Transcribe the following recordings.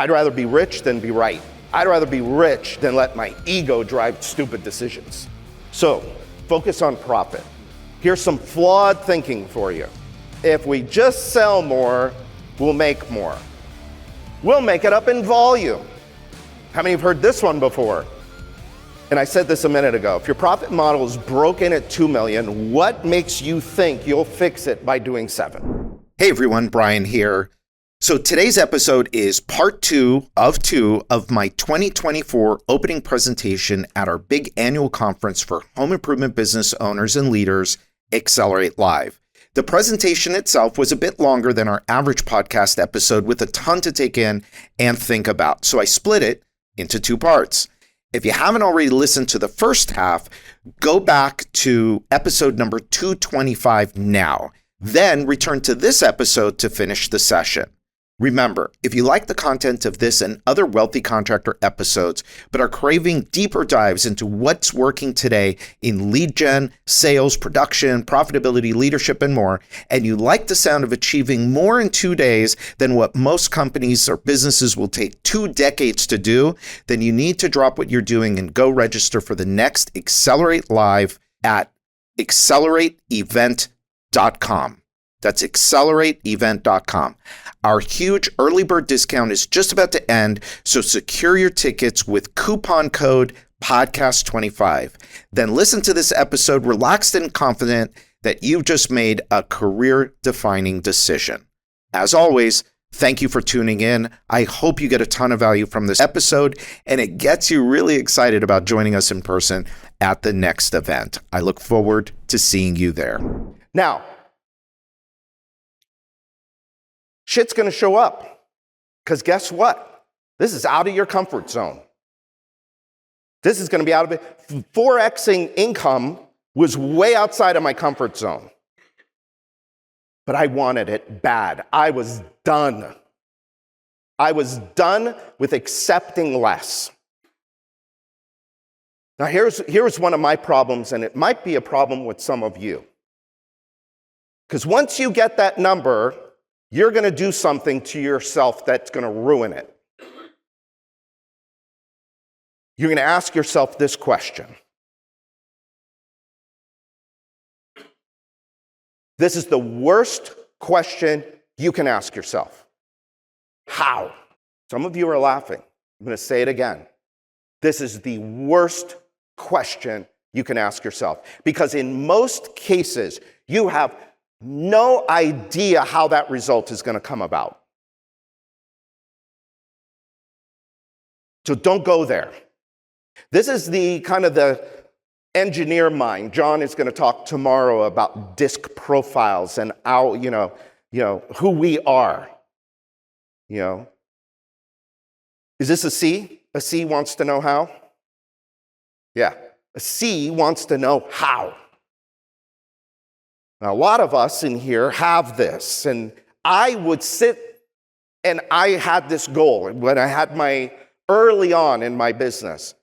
I'd rather be rich than be right. I'd rather be rich than let my ego drive stupid decisions. So, focus on profit. Here's some flawed thinking for you. If we just sell more, we'll make more. We'll make it up in volume. How many have heard this one before? And I said this a minute ago. If your profit model is broken at 2 million, what makes you think you'll fix it by doing 7? Hey everyone, Brian here. So today's episode is part 2 of my 2024 opening presentation at our big annual conference for home improvement business owners and leaders, Accelerate Live. The presentation itself was a bit longer than our average podcast episode with a ton to take in and think about. So I split it into 2 parts. If you haven't already listened to the first half, go back to episode number 225 now. Then return to this episode to finish the session. Remember, if you like the content of this and other Wealthy Contractor episodes, but are craving deeper dives into what's working today in lead gen, sales, production, profitability, leadership, and more, and you like the sound of achieving more in 2 days than what most companies or businesses will take 2 decades to do, then you need to drop what you're doing and go register for the next Accelerate Live at accelerateevent.com. That's accelerateevent.com. Our huge early bird discount is just about to end, so secure your tickets with coupon code podcast25. Then listen to this episode relaxed and confident that you've just made a career-defining decision. As always, thank you for tuning in. I hope you get a ton of value from this episode, and it gets you really excited about joining us in person at the next event. I look forward to seeing you there. Now, shit's going to show up, because guess what? This is out of your comfort zone. This is going to be out of it. 4Xing income was way outside of my comfort zone. But I wanted it bad. I was done. I was done with accepting less. Now here's one of my problems, and it might be a problem with some of you. Because once you get that number, you're going to do something to yourself that's going to ruin it. You're going to ask yourself this question. This is the worst question you can ask yourself. How? Some of you are laughing. I'm going to say it again. This is the worst question you can ask yourself. Because in most cases, you have no idea how that result is going to come about. So don't go there. This is the kind of the engineer mind. John is going to talk tomorrow about disc profiles and how, who we are. Is this a C? A C wants to know how? Yeah. A C wants to know how. Now, a lot of us in here have this, and I would sit, and I had this goal when I had my early on in my business,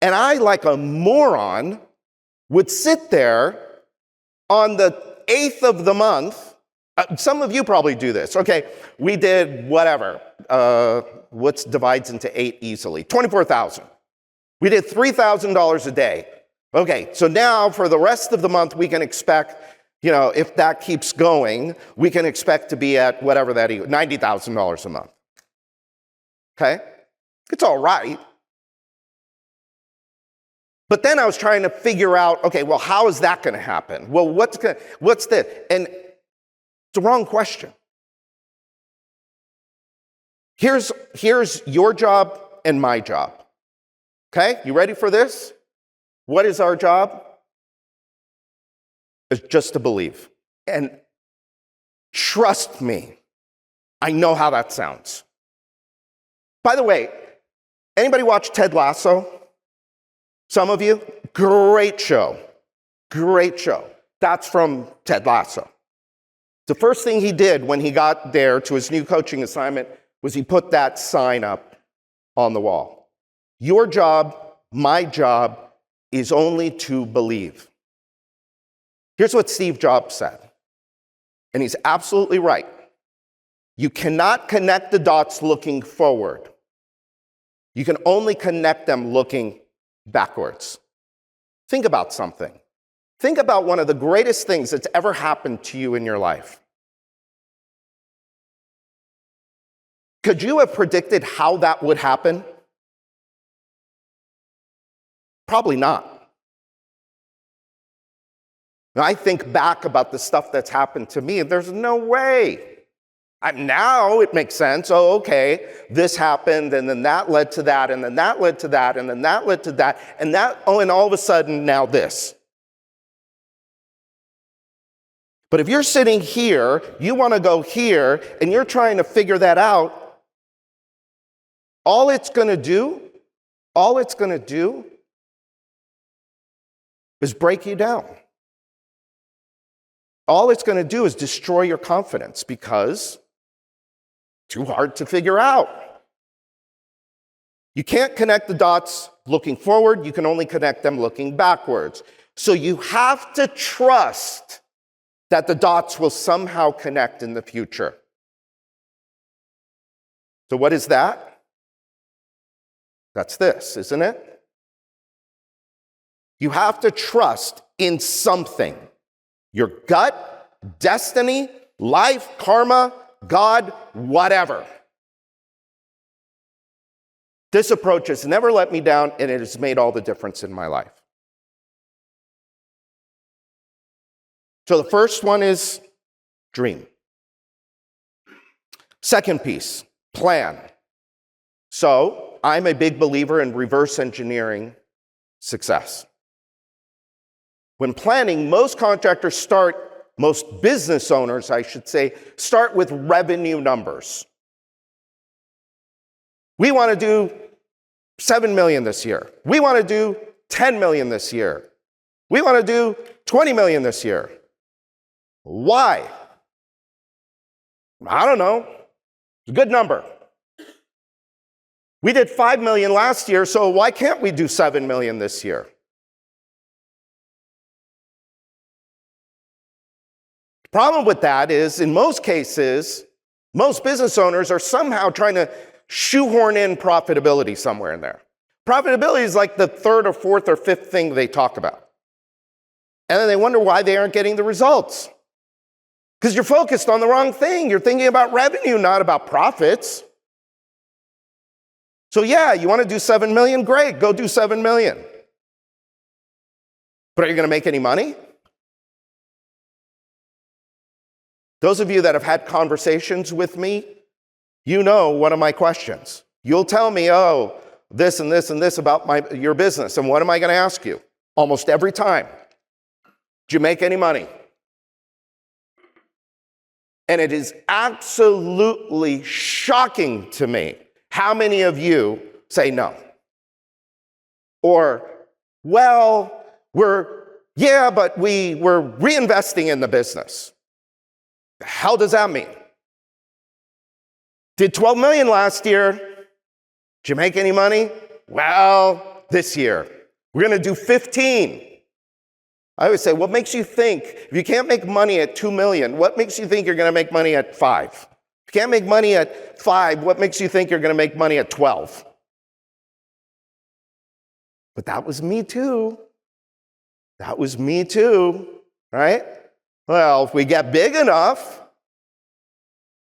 and I, like a moron, would sit there on the 8th of the month. Some of you probably do this. Okay, we did whatever. What divides into 8 easily? 24,000. We did $3,000 a day. Okay, so now for the rest of the month, we can expect, if that keeps going, we can expect to be at whatever that is, $90,000 a month. Okay? It's all right. But then I was trying to figure out, okay, well, how is that going to happen? Well, what's this? And it's the wrong question. Here's your job and my job. Okay? You ready for this? What is our job? It's just to believe. And trust me, I know how that sounds. By the way, anybody watch Ted Lasso? Some of you? Great show. Great show. That's from Ted Lasso. The first thing he did when he got there to his new coaching assignment was he put that sign up on the wall. Your job, my job, is only to believe. Here's what Steve Jobs said, and he's absolutely right. You cannot connect the dots looking forward. You can only connect them looking backwards. Think about something. Think about one of the greatest things that's ever happened to you in your life. Could you have predicted how that would happen? Probably not. Now, I think back about the stuff that's happened to me, and there's no way. Now it makes sense. Oh, okay, this happened, and then that led to that, and then that led to that, and then that led to that, and all of a sudden, now this. But if you're sitting here, you want to go here, and you're trying to figure that out, all it's going to do is break you down. All it's going to do is destroy your confidence because it's too hard to figure out. You can't connect the dots looking forward. You can only connect them looking backwards. So you have to trust that the dots will somehow connect in the future. So what is that? That's this, isn't it? You have to trust in something. Your gut, destiny, life, karma, God, whatever. This approach has never let me down, and it has made all the difference in my life. So the first one is dream. Second piece, plan. So I'm a big believer in reverse engineering success. When planning, most business owners, I should say, start with revenue numbers. We want to do 7 million this year. We want to do 10 million this year. We want to do 20 million this year. Why? I don't know. It's a good number. We did 5 million last year, so why can't we do 7 million this year? The problem with that is, in most cases, most business owners are somehow trying to shoehorn in profitability somewhere in there. Profitability is like the third or fourth or fifth thing they talk about. And then they wonder why they aren't getting the results. Because you're focused on the wrong thing. You're thinking about revenue, not about profits. So yeah, you want to do 7 million? Great, go do 7 million. But are you going to make any money? Those of you that have had conversations with me, you know one of my questions. You'll tell me, oh, this and this and this about your business. And what am I going to ask you? Almost every time. Did you make any money? And it is absolutely shocking to me how many of you say no. Or, well, but we're reinvesting in the business. The hell does that mean? Did 12 million last year. Did you make any money? Well, this year. We're going to do 15. I always say, what makes you think, if you can't make money at 2 million, what makes you think you're going to make money at 5? If you can't make money at 5, what makes you think you're going to make money at 12? But that was me too. That was me too, right? Well, if we get big enough,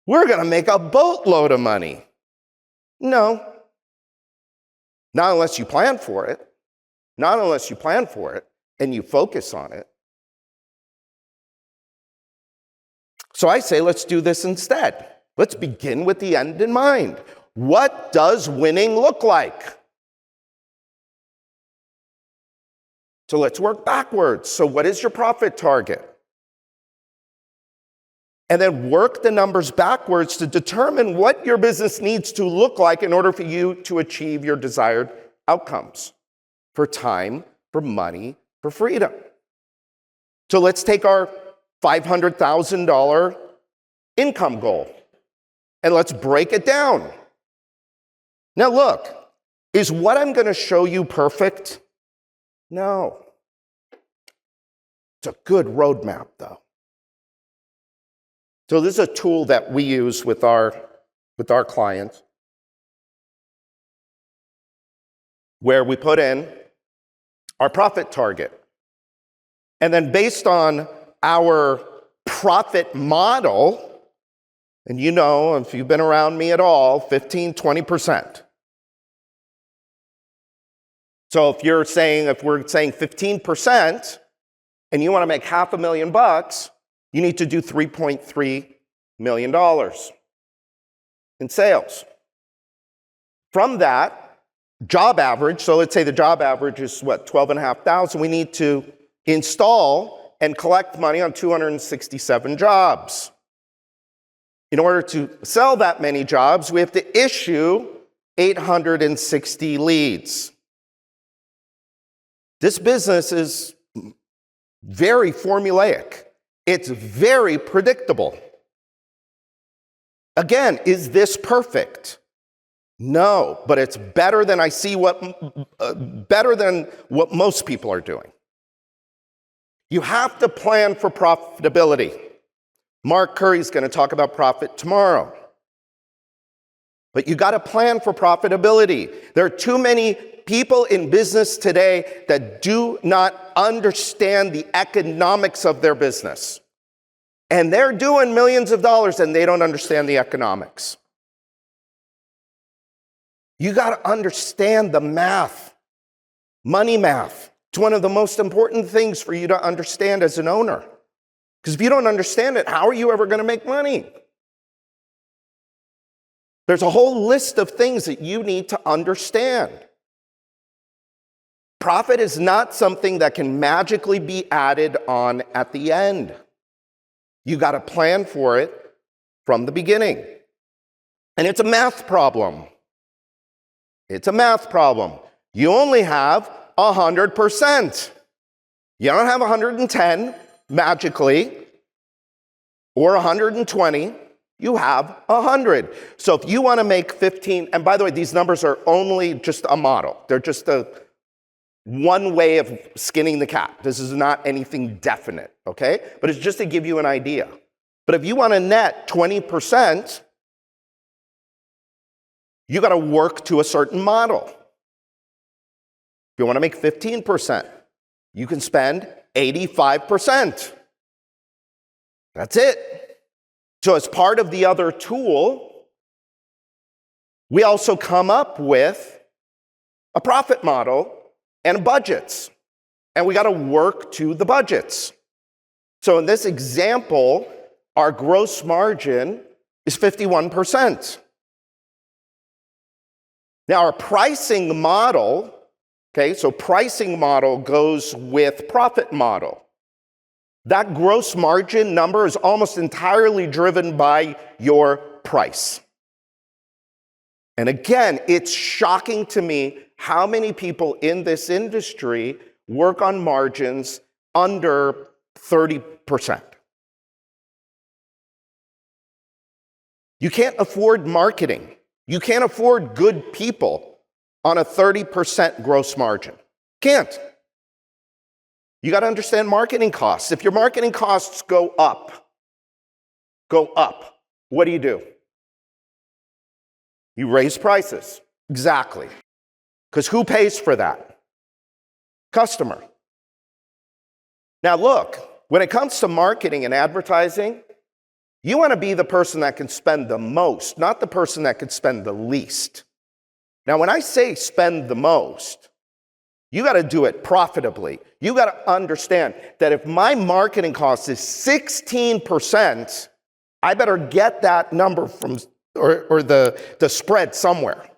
we're going to make a boatload of money. No. Not unless you plan for it. Not unless you plan for it and you focus on it. So I say, let's do this instead. Let's begin with the end in mind. What does winning look like? So let's work backwards. So what is your profit target? And then work the numbers backwards to determine what your business needs to look like in order for you to achieve your desired outcomes for time, for money, for freedom. So let's take our $500,000 income goal and let's break it down. Now look, is what I'm going to show you perfect? No. It's a good roadmap though. So this is a tool that we use with our clients. where we put in our profit target. And then based on our profit model, and you know, if you've been around me at all, 15, 20%. So if we're saying 15% and you want to make $500,000, you need to do $3.3 million in sales. From that job average, so let's say the job average is what, 12,500, we need to install and collect money on 267 jobs. In order to sell that many jobs, we have to issue 860 leads. This business is very formulaic. It's very predictable. Again, is this perfect? No, but it's better than better than what most people are doing. You have to plan for profitability. Mark Curry's going to talk about profit tomorrow. But you got to plan for profitability. There are too many people in business today that do not understand the economics of their business. And they're doing millions of dollars and they don't understand the economics. You got to understand the math, money math. It's one of the most important things for you to understand as an owner. Because if you don't understand it, how are you ever going to make money? There's a whole list of things that you need to understand. Profit is not something that can magically be added on at the end. You got to plan for it from the beginning. And it's a math problem. It's a math problem. You only have 100%. You don't have 110 magically or 120. You have 100. So if you want to make 15, and by the way, these numbers are only just a model. They're just one way of skinning the cat. This is not anything definite, okay? But it's just to give you an idea. But if you want to net 20%, you got to work to a certain model. If you want to make 15%, you can spend 85%. That's it. So as part of the other tool, we also come up with a profit model and budgets. And we got to work to the budgets. So in this example, our gross margin is 51%. Now our pricing model, okay, so pricing model goes with profit model. That gross margin number is almost entirely driven by your price. And again, it's shocking to me how many people in this industry work on margins under 30%. You can't afford marketing. You can't afford good people on a 30% gross margin. Can't. You got to understand marketing costs. If your marketing costs go up, what do? You raise prices. Exactly. Because who pays for that? Customer. Now look, when it comes to marketing and advertising, you want to be the person that can spend the most, not the person that can spend the least. Now, when I say spend the most, you got to do it profitably. You got to understand that if my marketing cost is 16%, I better get that number from or the spread somewhere.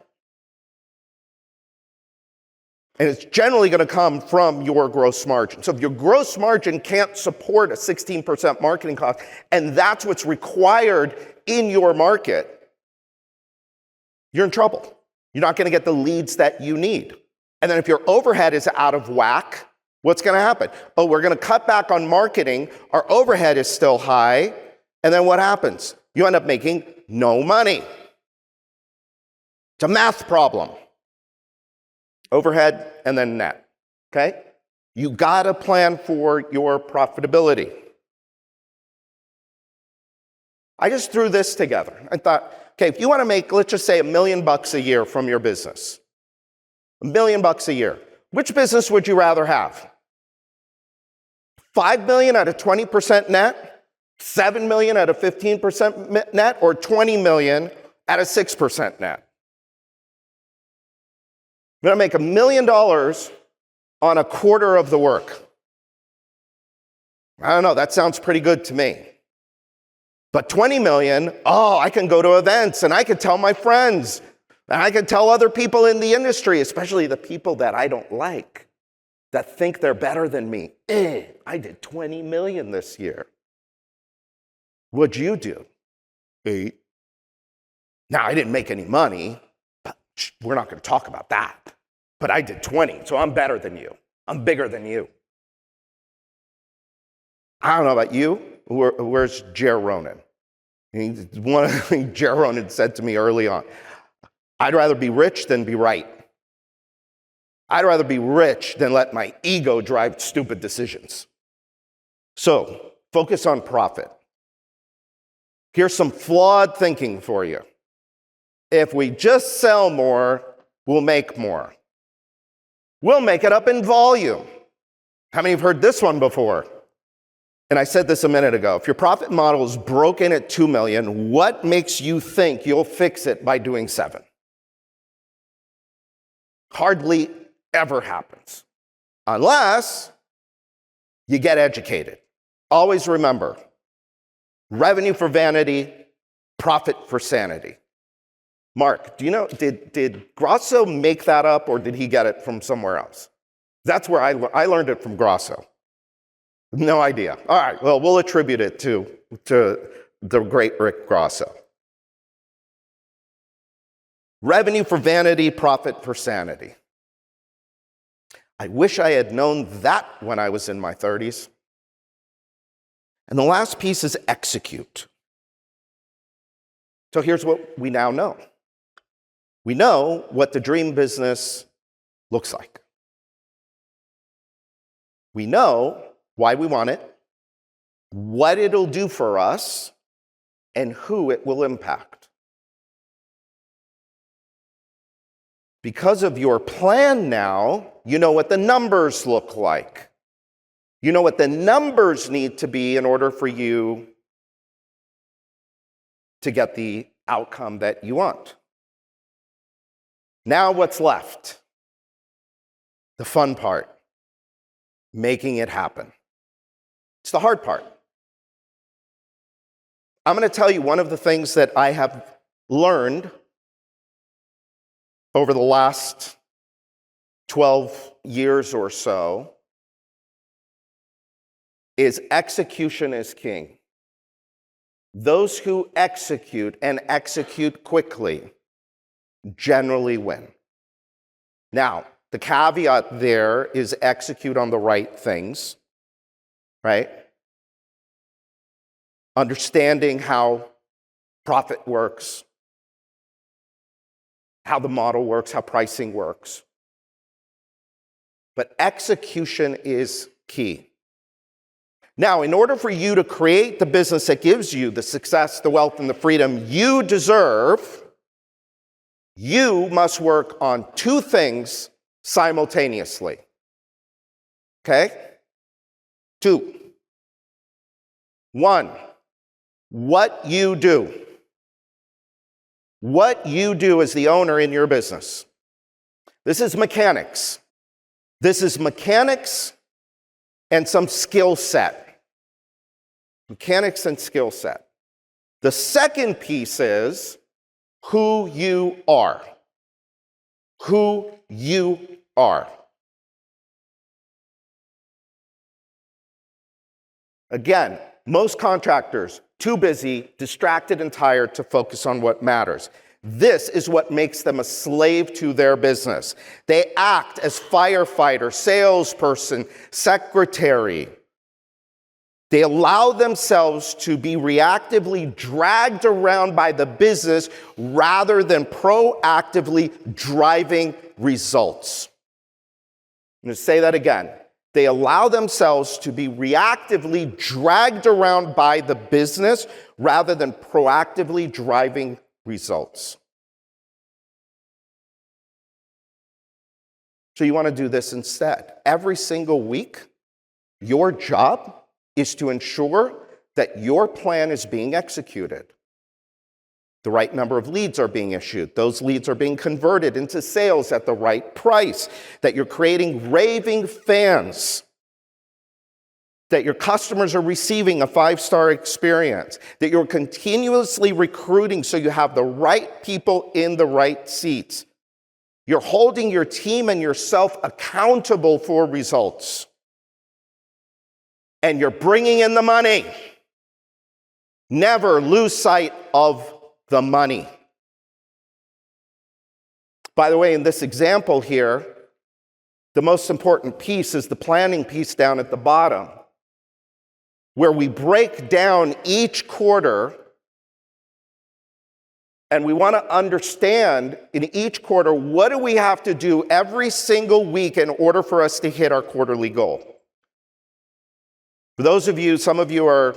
And it's generally going to come from your gross margin. So if your gross margin can't support a 16% marketing cost, and that's what's required in your market, you're in trouble. You're not going to get the leads that you need. And then if your overhead is out of whack, what's going to happen? Oh, we're going to cut back on marketing. Our overhead is still high. And then what happens? You end up making no money. It's a math problem. Overhead and then net, okay? You gotta plan for your profitability. I just threw this together. I thought, okay, if you wanna make, let's just say $1 million a year from your business, $1 million a year. Which business would you rather have? 5 million at a 20% net, 7 million at a 15% net, or 20 million at a 6% net? I'm gonna make $1 million on a quarter of the work. I don't know, that sounds pretty good to me. But 20 million, I can go to events and I can tell my friends and I can tell other people in the industry, especially the people that I don't like, that think they're better than me. I did 20 million this year. What'd you do? 8. Now, I didn't make any money, but we're not going to talk about that. But I did 20, so I'm better than you. I'm bigger than you. I don't know about you. Where's Jer Ronan? One of the things Jer Ronan said to me early on, I'd rather be rich than be right. I'd rather be rich than let my ego drive stupid decisions. So, focus on profit. Here's some flawed thinking for you. If we just sell more, we'll make more. We'll make it up in volume. How many have heard this one before? And I said this a minute ago. If your profit model is broken at 2 million, what makes you think you'll fix it by doing 7? Hardly ever happens. Unless you get educated. Always remember, revenue for vanity, profit for sanity. Mark, do you know, did Grosso make that up or did he get it from somewhere else? That's where I learned it from Grosso. No idea. All right, well, we'll attribute it to the great Rick Grosso. Revenue for vanity, profit for sanity. I wish I had known that when I was in my 30s. And the last piece is execute. So here's what we now know. We know what the dream business looks like. We know why we want it, what it'll do for us, and who it will impact. Because of your plan now, you know what the numbers look like. You know what the numbers need to be in order for you to get the outcome that you want. Now what's left? The fun part, making it happen. It's the hard part. I'm going to tell you one of the things that I have learned over the last 12 years or so is execution is king. Those who execute and execute quickly generally win. Now, the caveat there is execute on the right things, right? Understanding how profit works, how the model works, how pricing works. But execution is key. Now, in order for you to create the business that gives you the success, the wealth, and the freedom you deserve, you must work on 2 things simultaneously. Okay? 2. 1, what you do. What you do as the owner in your business. This is mechanics. This is mechanics and some skill set. Mechanics and skill set. The second piece is who you are. Who you are. Again, most contractors, too busy, distracted, and tired to focus on what matters. This is what makes them a slave to their business. They act as firefighter, salesperson, secretary. They allow themselves to be reactively dragged around by the business rather than proactively driving results. I'm going to say that again. They allow themselves to be reactively dragged around by the business rather than proactively driving results. So you want to do this instead. Every single week, your job is to ensure that your plan is being executed. The right number of leads are being issued. Those leads are being converted into sales at the right price. That you're creating raving fans. That your customers are receiving a 5-star experience. That you're continuously recruiting so you have the right people in the right seats. You're holding your team and yourself accountable for results. And you're bringing in the money. Never lose sight of the money. By the way, in this example here, the most important piece is the planning piece down at the bottom, where we break down each quarter, and we want to understand in each quarter, what do we have to do every single week in order for us to hit our quarterly goal? For those of you, some of you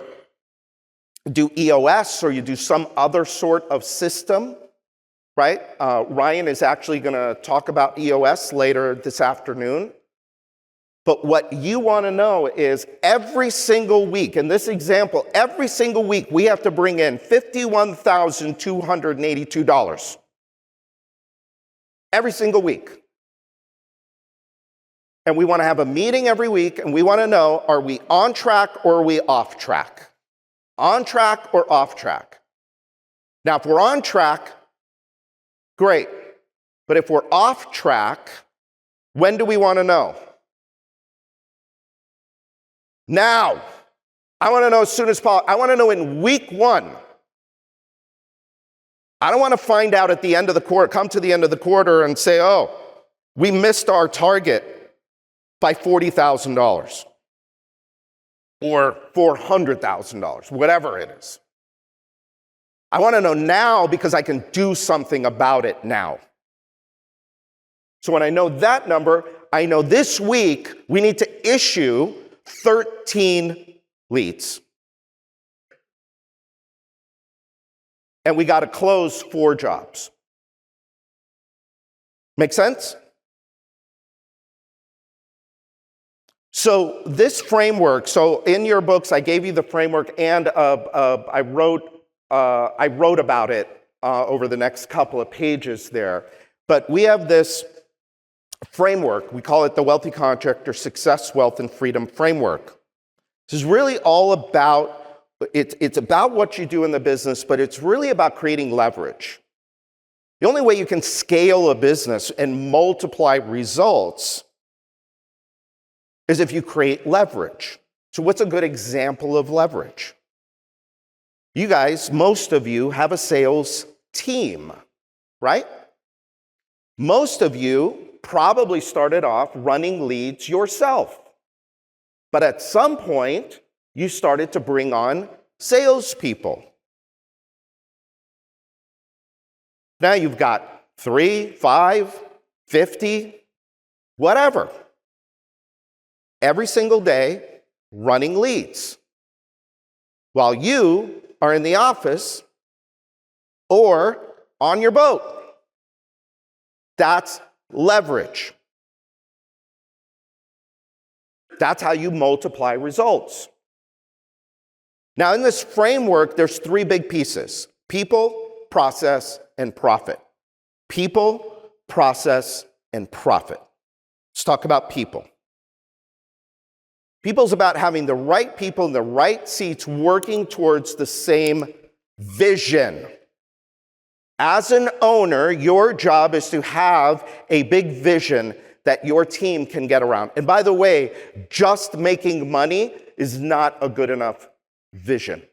do EOS or you do some other sort of system, right? Ryan is actually going to talk about EOS later this afternoon. But what you want to know is every single week, in this example, every single week we have to bring in $51,282. Every single week. And we want to have a meeting every week, and we want to know, are we on track or are we off track? On track or off track? Now, if we're on track, great. But if we're off track, when do we want to know? Now. I want to know as soon as possible. I want to know in week 1. I don't want to find out at the end of the quarter, come to the end of the quarter and say, oh, we missed our target by $40,000 or $400,000, whatever it is. I want to know now because I can do something about it now. So when I know that number, I know this week we need to issue 13 leads. And we got to close 4 jobs. Make sense? So this framework, so in your books, I gave you the framework, and I wrote about it over the next couple of pages there. But we have this framework. We call it the Wealthy Contractor Success, Wealth, and Freedom Framework. This is really all about, it's about what you do in the business, but it's really about creating leverage. The only way you can scale a business and multiply results is if you create leverage. So what's a good example of leverage? You guys, most of you have a sales team, right? Most of you probably started off running leads yourself. But at some point, you started to bring on salespeople. Now you've got 3, 5, 50, whatever. Every single day, running leads. While you are in the office or on your boat. That's leverage. That's how you multiply results. Now, in this framework, there's 3 big pieces: people, process, and profit. People, process, and profit. Let's talk about people. People's about having the right people in the right seats working towards the same vision. As an owner, your job is to have a big vision that your team can get around. And by the way, just making money is not a good enough vision.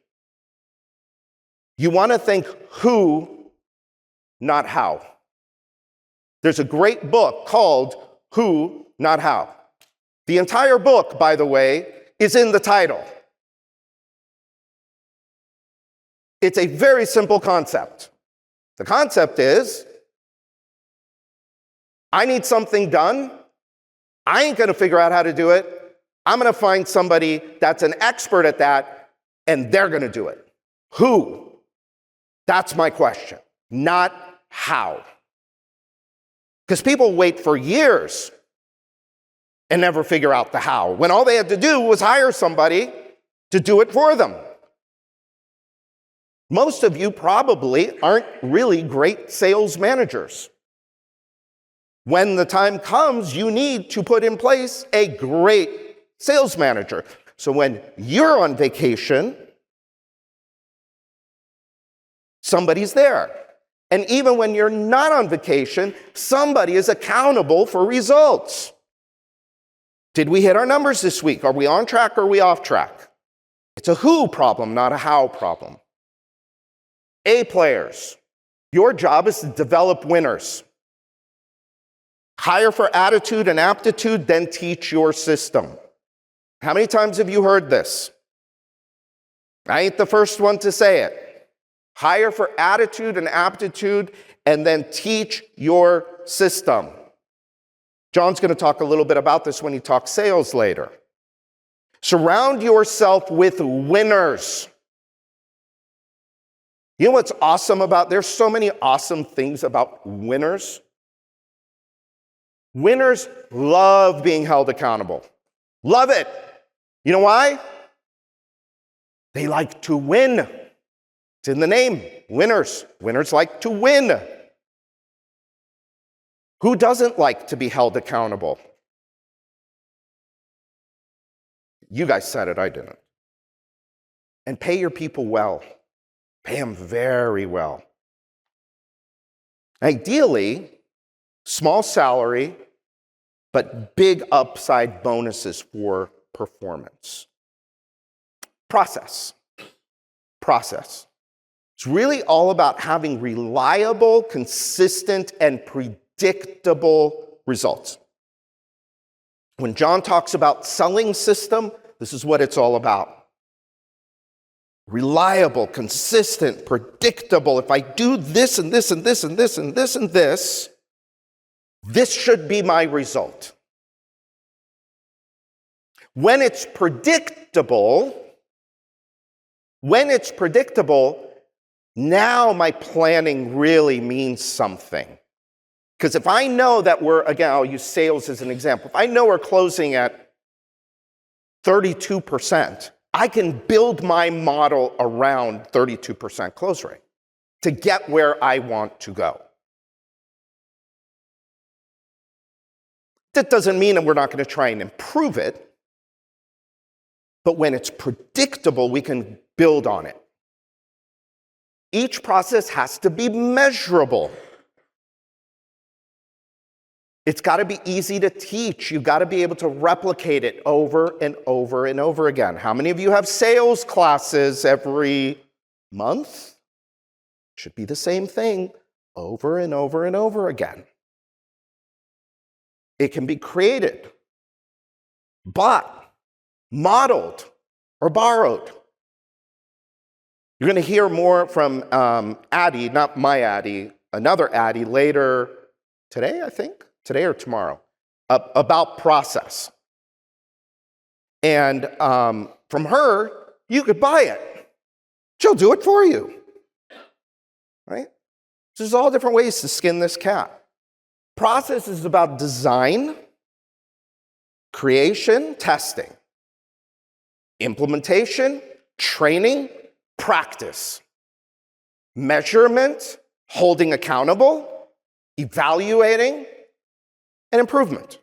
You want to think who, not how. There's a great book called Who, Not How. The entire book, by the way, is in the title. It's a very simple concept. The concept is, I need something done. I ain't going to figure out how to do it. I'm going to find somebody that's an expert at that, and they're going to do it. Who? That's my question, not how. Because people wait for years and never figure out the how, when all they had to do was hire somebody to do it for them. Most of you probably aren't really great sales managers. When the time comes, you need to put in place a great sales manager. So when you're on vacation, somebody's there. And even when you're not on vacation, somebody is accountable for results. Did we hit our numbers this week? Are we on track or are we off track? It's a who problem, not a how problem. A players, your job is to develop winners. Hire for attitude and aptitude, then teach your system. How many times have you heard this? I ain't the first one to say it. Hire for attitude and aptitude, and then teach your system. John's going to talk a little bit about this when he talks sales later. Surround yourself with winners. You know what's awesome about, there's so many awesome things about winners. Winners love being held accountable. Love it. You know why? They like to win. It's in the name, winners. Winners like to win. Who doesn't like to be held accountable? You guys said it, I didn't. And pay your people well. Pay them very well. Ideally, small salary, but big upside bonuses for performance. Process. It's really all about having reliable, consistent, and predictable results. When John talks about selling system, this is what it's all about. Reliable, consistent, predictable. If I do this and this and this and this and this and this, this should be my result. When it's predictable, now my planning really means something. Because if I know that again, I'll use sales as an example. If I know we're closing at 32%, I can build my model around 32% close rate to get where I want to go. That doesn't mean that we're not going to try and improve it, but when it's predictable, we can build on it. Each process has to be measurable. It's got to be easy to teach. You've got to be able to replicate it over and over and over again. How many of you have sales classes every month? It should be the same thing over and over and over again. It can be created, bought, modeled, or borrowed. You're going to hear more from Addie, not my Addie, another Addie later today, I think. Today or tomorrow, about process. And from her, you could buy it. She'll do it for you, right? So there's all different ways to skin this cat. Process is about design, creation, testing, implementation, training, practice, measurement, holding accountable, evaluating, and improvement.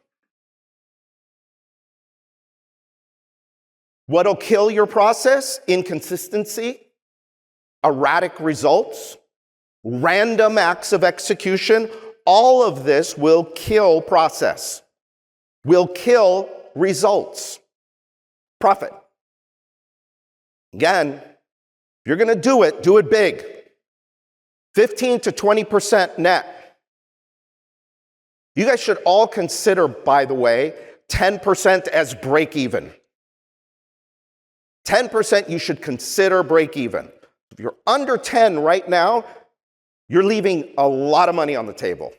What'll kill your process? Inconsistency, erratic results, random acts of execution. All of this will kill process, will kill results. Profit. Again, if you're going to do it big. 15 to 20% net. You guys should all consider, by the way, 10% as break even. 10% you should consider break even. If you're under 10 right now, you're leaving a lot of money on the table.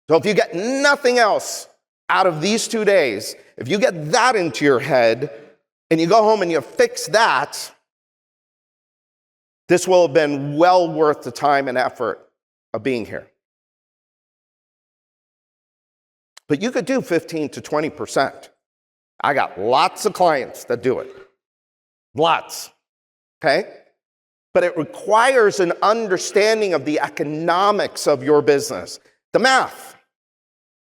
So if you get nothing else out of these 2 days, if you get that into your head and you go home and you fix that, this will have been well worth the time and effort of being here. But you could do 15 to 20%. I got lots of clients that do it. Lots. Okay? But it requires an understanding of the economics of your business, the math.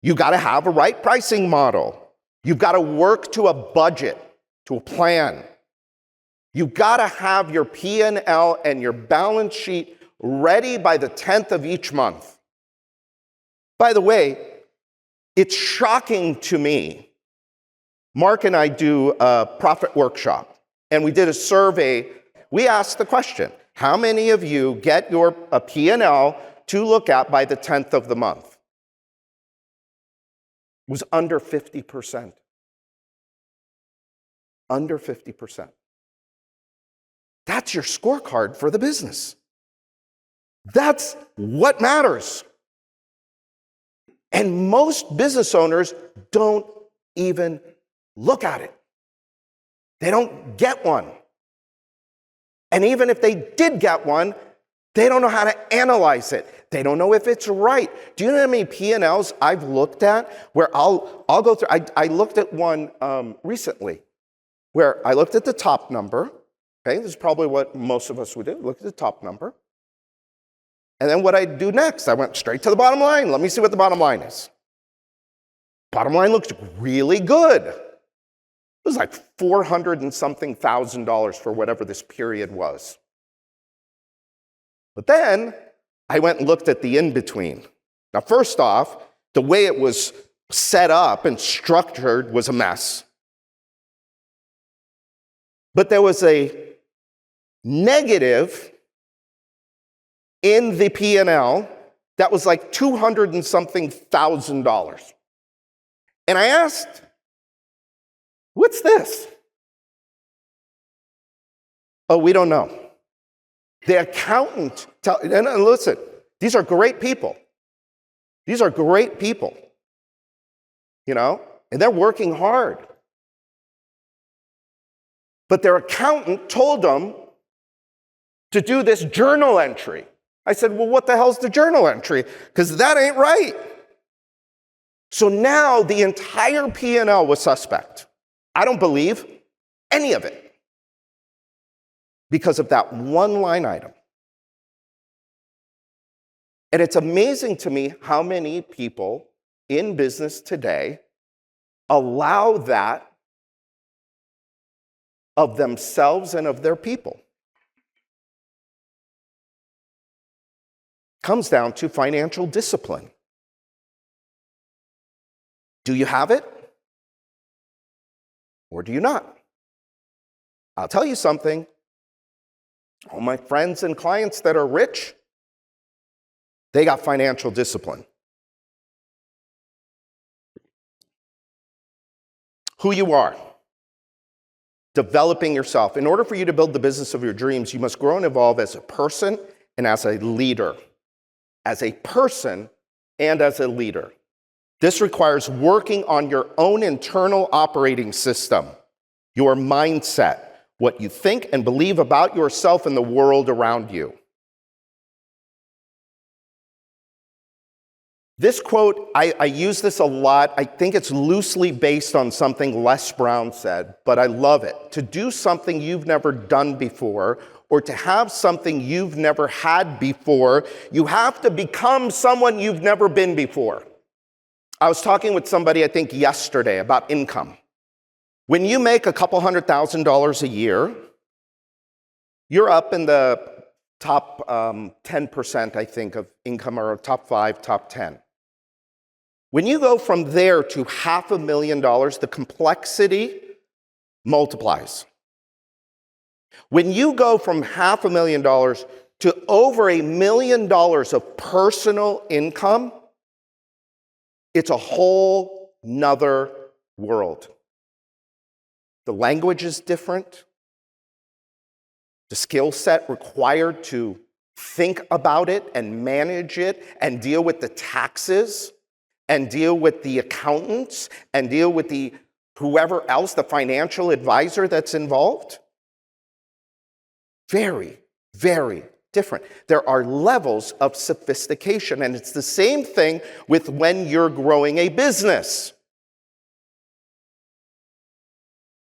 You got to have a right pricing model. You've got to work to a budget, to a plan. You've got to have your P&L and your balance sheet ready by the 10th of each month. By the way, it's shocking to me. Mark and I do a profit workshop, and we did a survey. We asked the question, how many of you get your P&L to look at by the 10th of the month? It was under 50%. Under 50%. That's your scorecard for the business. That's what matters. And most business owners don't even look at it. They don't get one. And even if they did get one, they don't know how to analyze it. They don't know if it's right. Do you know how many P&Ls I've looked at where I'll go through? I looked at one recently where I looked at the top number. Okay, this is probably what most of us would do. Look at the top number. And then what I do next, I went straight to the bottom line. Let me see what the bottom line is. Bottom line looks really good. It was like $400 and something thousand for whatever this period was. But then I went and looked at the in-between. Now, first off, the way it was set up and structured was a mess. But there was a negative in the P&L that was like $200 and something thousand. And I asked, what's this? Oh, we don't know. The accountant, and listen, these are great people. These are great people, and they're working hard. But their accountant told them to do this journal entry. I said, well, what the hell's the journal entry? Because that ain't right. So now the entire P&L was suspect. I don't believe any of it because of that one line item. And it's amazing to me how many people in business today allow that of themselves and of their people. Comes down to financial discipline. Do you have it? Or do you not? I'll tell you something. All my friends and clients that are rich, they got financial discipline. Who you are. Developing yourself. In order for you to build the business of your dreams, you must grow and evolve as a person and as a leader. As a person and as a leader. This requires working on your own internal operating system, your mindset, what you think and believe about yourself and the world around you. This quote, I use this a lot. I think it's loosely based on something Les Brown said, but I love it. To do something you've never done before, or to have something you've never had before, you have to become someone you've never been before. I was talking with somebody, I think yesterday, about income. When you make a couple $100,000 a year, you're up in the top 10%, I think, of income, or top 5, top 10. When you go from there to $500,000, the complexity multiplies. When you go from $500,000 to over $1 million of personal income, it's a whole nother world. The language is different. The skill set required to think about it and manage it and deal with the taxes and deal with the accountants and deal with the whoever else, the financial advisor that's involved. Very, very different. There are levels of sophistication, and it's the same thing with when you're growing a business.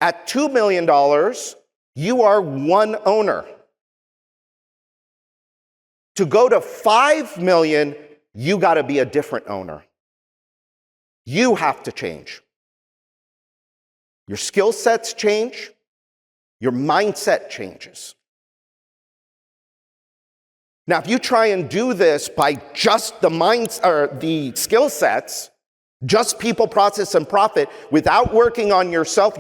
At $2 million, you are one owner. To go to 5 million, you got to be a different owner. You have to change. Your skill sets change. Your mindset changes. Now, if you try and do this by just the skill sets, just people, process, and profit, without working on yourself,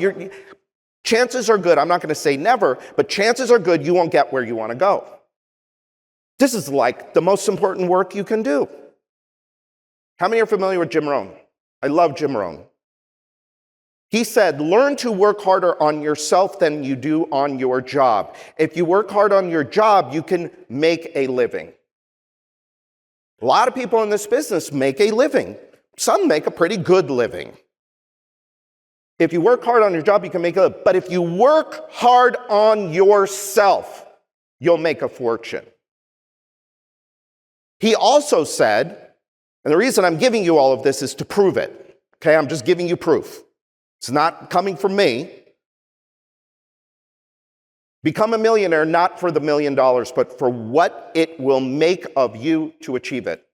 chances are good, I'm not going to say never, but chances are good you won't get where you want to go. This is like the most important work you can do. How many are familiar with Jim Rohn? I love Jim Rohn. He said, learn to work harder on yourself than you do on your job. If you work hard on your job, you can make a living. A lot of people in this business make a living. Some make a pretty good living. If you work hard on your job, you can make a living. But if you work hard on yourself, you'll make a fortune. He also said, and the reason I'm giving you all of this is to prove it. Okay, I'm just giving you proof. It's not coming from me. Become a millionaire not for the $1 million, but for what it will make of you to achieve it.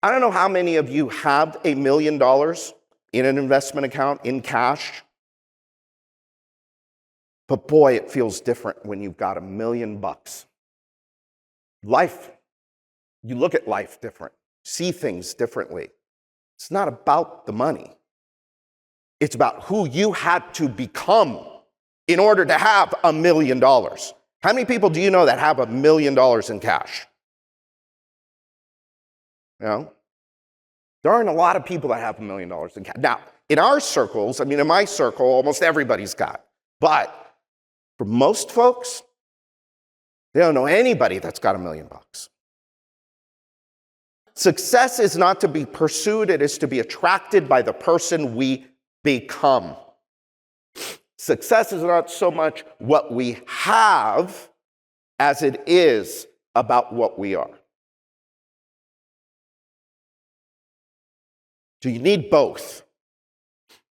I don't know how many of you have $1 million in an investment account, in cash. But boy, it feels different when you've got $1 million. Life, you look at life different, see things differently. It's not about the money. It's about who you had to become in order to have $1 million. How many people do you know that have $1 million in cash? You know? There aren't a lot of people that have $1 million in cash. Now, in our circles, in my circle, almost everybody's got. But for most folks, they don't know anybody that's got $1 million. Success is not to be pursued, it is to be attracted by the person we become. Success is not so much what we have as it is about what we are. So you need both.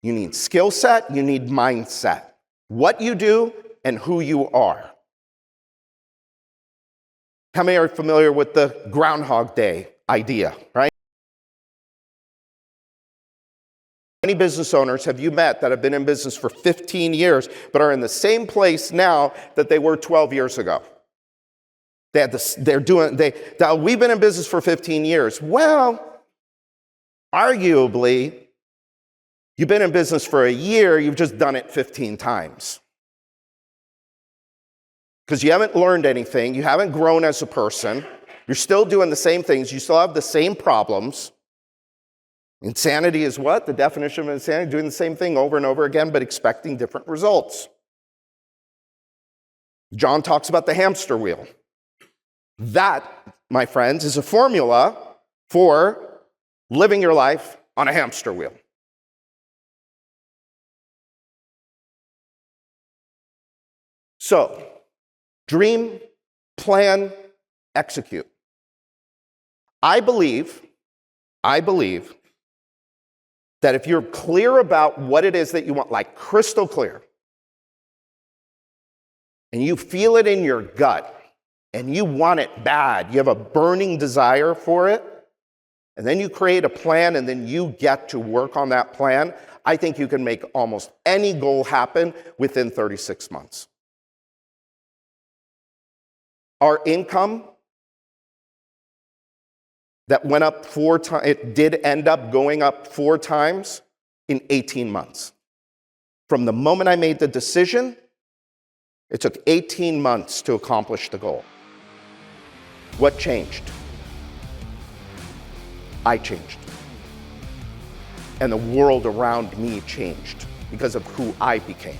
You need skill set, you need mindset. What you do and who you are. How many are familiar with the Groundhog Day idea, right? How many business owners have you met that have been in business for 15 years but are in the same place now that they were 12 years ago? We've been in business for 15 years. Well, arguably, you've been in business for a year, you've just done it 15 times. Because you haven't learned anything, you haven't grown as a person, you're still doing the same things, you still have the same problems. Insanity is what? The definition of insanity, doing the same thing over and over again, but expecting different results. John talks about the hamster wheel. That, my friends, is a formula for living your life on a hamster wheel. So, dream, plan, execute. I believe that if you're clear about what it is that you want, like crystal clear, and you feel it in your gut, and you want it bad, you have a burning desire for it, and then you create a plan, and then you get to work on that plan, I think you can make almost any goal happen within 36 months. Our income that went up 4 times, it did end up going up 4 times in 18 months. From the moment I made the decision, it took 18 months to accomplish the goal. What changed? I changed. And the world around me changed because of who I became.